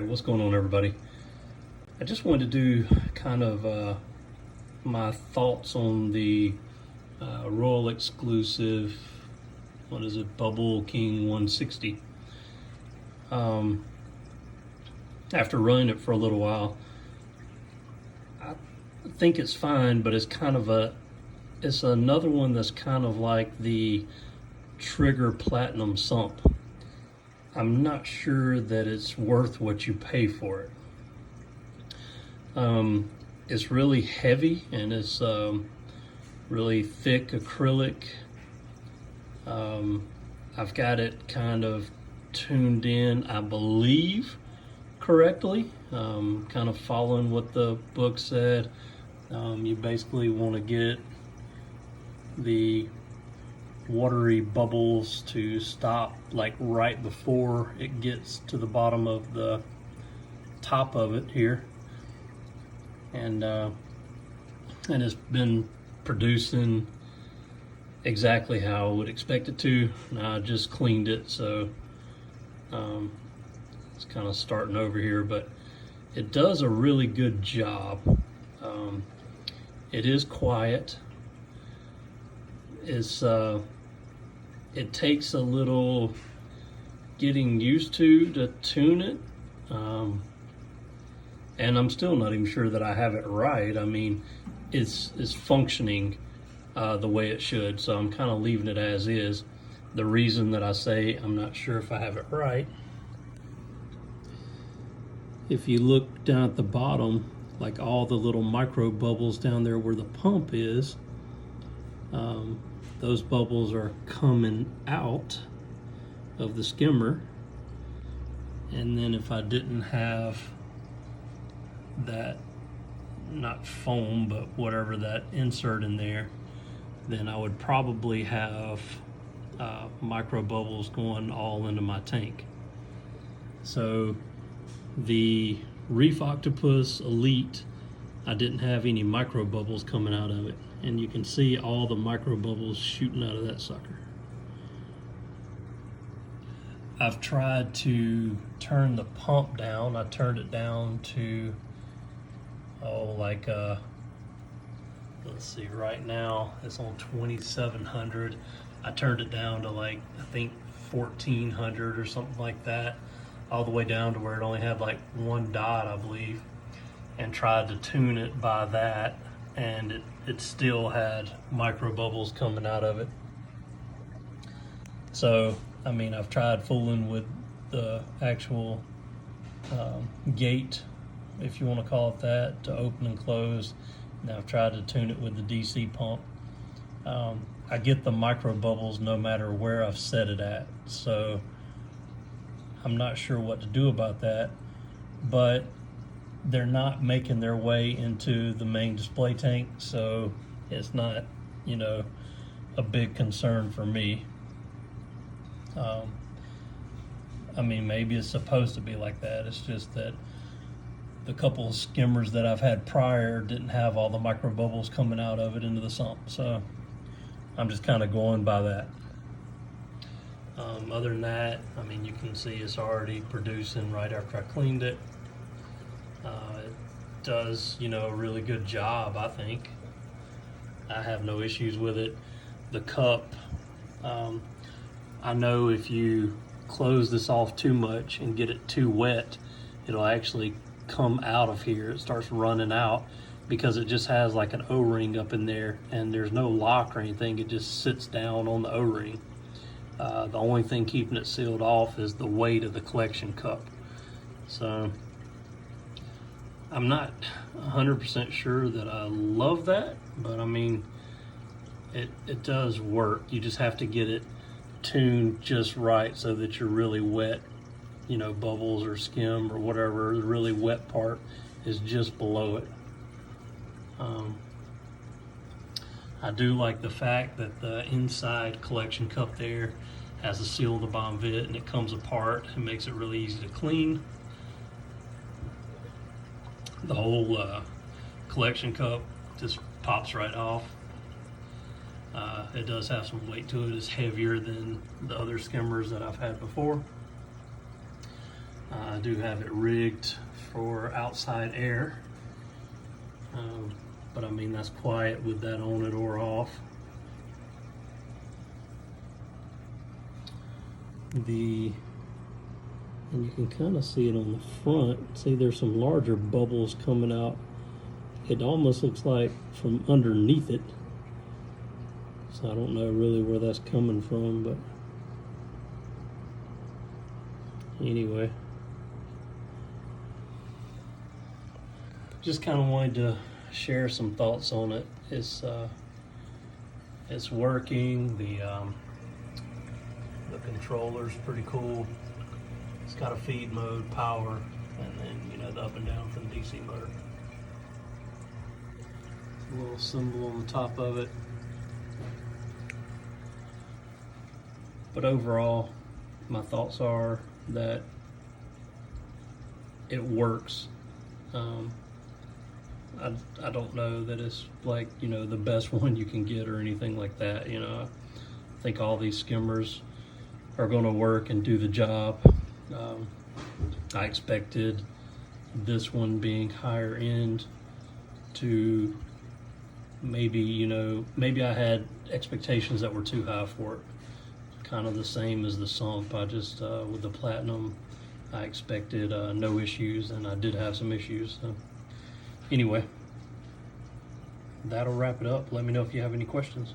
what's going on, everybody? I just wanted to do kind of my thoughts on the Royal Exclusiv, what is it, Bubble King 160. After running it for a little while, I think it's fine, but it's kind of it's another one that's kind of like the Trigger Platinum Sump. I'm not sure that it's worth what you pay for it. It's really heavy and it's really thick acrylic. I've got it kind of tuned in, I believe, correctly, kind of following what the book said. You basically want to get the watery bubbles to stop like right before it gets to the bottom of the top of it here, and it's been producing exactly how I would expect it to. Now I just cleaned it, so it's kind of starting over here, but it does a really good job. It is quiet. It takes a little getting used to tune it, and I'm still not even sure that I have it right. I mean, it's functioning the way it should, so I'm kind of leaving it as is. The reason that I say I'm not sure if I have it right, if you look down at the bottom, like all the little micro bubbles down there where the pump is, those bubbles are coming out of the skimmer. And then if I didn't have that, not foam, but whatever, that insert in there, then I would probably have micro bubbles going all into my tank. So the Reef Octopus Elite, I didn't have any micro bubbles coming out of it, and you can see all the micro bubbles shooting out of that sucker. I've tried to turn the pump down. I turned it down to let's see, right now it's on 2700. I turned it down to like, I think 1400 or something like that, all the way down to where it only had like one dot, I believe, and tried to tune it by that, and it still had micro bubbles coming out of it. So I mean, I've tried fooling with the actual gate, if you want to call it that, to open and close. Now I've tried to tune it with the DC pump. I get the micro bubbles no matter where I've set it at, so I'm not sure what to do about that, but they're not making their way into the main display tank, so it's not, you know, a big concern for me. I mean, maybe it's supposed to be like that. It's just that the couple of skimmers that I've had prior didn't have all the micro bubbles coming out of it into the sump, so I'm just kind of going by that. Other than that, I mean, you can see it's already producing right after I cleaned it. It does, you know, a really good job, I think. I have no issues with it. The cup, I know if you close this off too much and get it too wet, it'll actually come out of here. It starts running out because it just has like an O-ring up in there, and there's no lock or anything. It just sits down on the O-ring. The only thing keeping it sealed off is the weight of the collection cup. So I'm not 100% sure that I love that, but I mean, it does work. You just have to get it tuned just right so that you're really wet, you know, bubbles or skim or whatever, the really wet part is just below it. I do like the fact that the inside collection cup there has a seal of the Bonvit, and it comes apart and makes it really easy to clean. The whole collection cup just pops right off. It does have some weight to it. It's heavier than the other skimmers that I've had before. I do have it rigged for outside air, but I mean that's quiet with that on it or off. And you can kind of see it on the front. See, there's some larger bubbles coming out. It almost looks like from underneath it. So I don't know really where that's coming from, but anyway. Just kind of wanted to share some thoughts on it. It's working. The controller's pretty cool. It's got a feed mode, power, and then, you know, the up and down for the DC motor. A little symbol on the top of it. But overall, my thoughts are that it works. I don't know that it's like, you know, the best one you can get or anything like that. You know, I think all these skimmers are going to work and do the job. I expected this one being higher end to maybe, you know, maybe I had expectations that were too high for it. Kind of the same as the Sump. I just, with the Platinum, I expected no issues, and I did have some issues. So anyway, that'll wrap it up. Let me know if you have any questions.